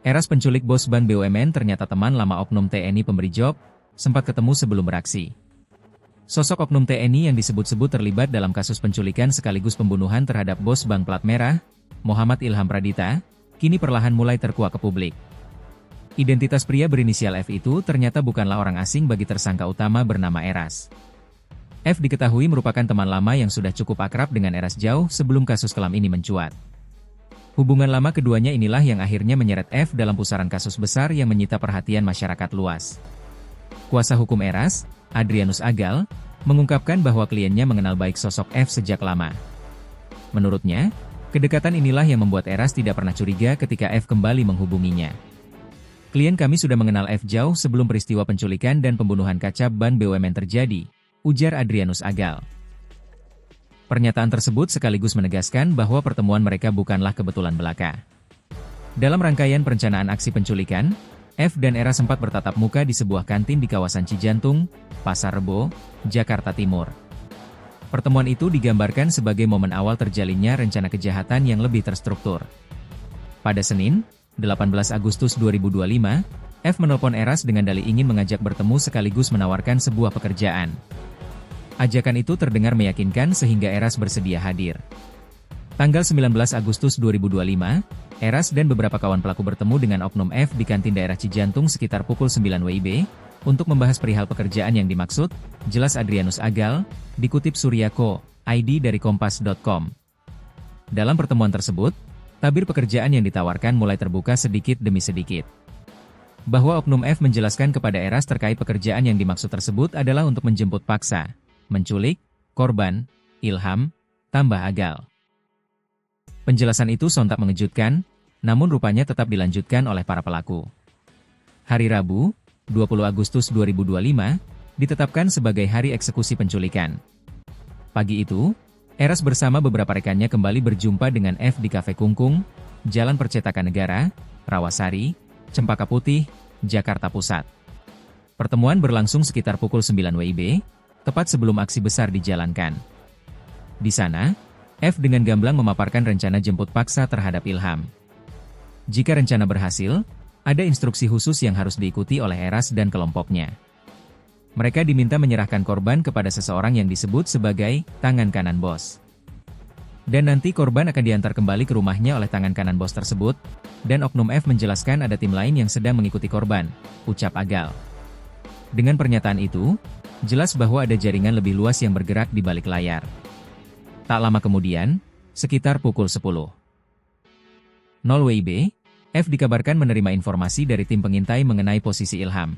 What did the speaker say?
Eras penculik bos bank BUMN ternyata teman lama oknum TNI pemberi job, sempat ketemu sebelum beraksi. Sosok oknum TNI yang disebut-sebut terlibat dalam kasus penculikan sekaligus pembunuhan terhadap bos bank plat merah, Muhammad Ilham Pradita, kini perlahan mulai terkuak ke publik. Identitas pria berinisial F itu ternyata bukanlah orang asing bagi tersangka utama bernama Eras. F diketahui merupakan teman lama yang sudah cukup akrab dengan Eras jauh sebelum kasus kelam ini mencuat. Hubungan lama keduanya inilah yang akhirnya menyeret F dalam pusaran kasus besar yang menyita perhatian masyarakat luas. Kuasa hukum Eras, Adrianus Agal, mengungkapkan bahwa kliennya mengenal baik sosok F sejak lama. Menurutnya, kedekatan inilah yang membuat Eras tidak pernah curiga ketika F kembali menghubunginya. Klien kami sudah mengenal F jauh sebelum peristiwa penculikan dan pembunuhan kacab ban BUMN terjadi, ujar Adrianus Agal. Pernyataan tersebut sekaligus menegaskan bahwa pertemuan mereka bukanlah kebetulan belaka. Dalam rangkaian perencanaan aksi penculikan, F dan Eras sempat bertatap muka di sebuah kantin di kawasan Cijantung, Pasar Rebo, Jakarta Timur. Pertemuan itu digambarkan sebagai momen awal terjalinnya rencana kejahatan yang lebih terstruktur. Pada Senin, 18 Agustus 2025, F menelpon Eras dengan dalih ingin mengajak bertemu sekaligus menawarkan sebuah pekerjaan. Ajakan itu terdengar meyakinkan sehingga Eras bersedia hadir. Tanggal 19 Agustus 2025, Eras dan beberapa kawan pelaku bertemu dengan oknum F di kantin daerah Cijantung sekitar pukul 9 WIB, untuk membahas perihal pekerjaan yang dimaksud, jelas Adrianus Agal, dikutip Suryako, ID dari Kompas.com. Dalam pertemuan tersebut, tabir pekerjaan yang ditawarkan mulai terbuka sedikit demi sedikit. Bahwa oknum F menjelaskan kepada Eras terkait pekerjaan yang dimaksud tersebut adalah untuk menjemput paksa, menculik, korban, Ilham, tambah Agal. Penjelasan itu sontak mengejutkan, namun rupanya tetap dilanjutkan oleh para pelaku. Hari Rabu, 20 Agustus 2025, ditetapkan sebagai hari eksekusi penculikan. Pagi itu, Eras bersama beberapa rekannya kembali berjumpa dengan F di Kafe Kungkung, Jalan Percetakan Negara, Rawasari, Cempaka Putih, Jakarta Pusat. Pertemuan berlangsung sekitar pukul 9 WIB, tepat sebelum aksi besar dijalankan. Di sana, F dengan gamblang memaparkan rencana jemput paksa terhadap Ilham. Jika rencana berhasil, ada instruksi khusus yang harus diikuti oleh Eras dan kelompoknya. Mereka diminta menyerahkan korban kepada seseorang yang disebut sebagai tangan kanan bos. Dan nanti korban akan diantar kembali ke rumahnya oleh tangan kanan bos tersebut, dan oknum F menjelaskan ada tim lain yang sedang mengikuti korban, ucap Agal. Dengan pernyataan itu, jelas bahwa ada jaringan lebih luas yang bergerak di balik layar. Tak lama kemudian, sekitar pukul 10.00 WIB, F dikabarkan menerima informasi dari tim pengintai mengenai posisi Ilham.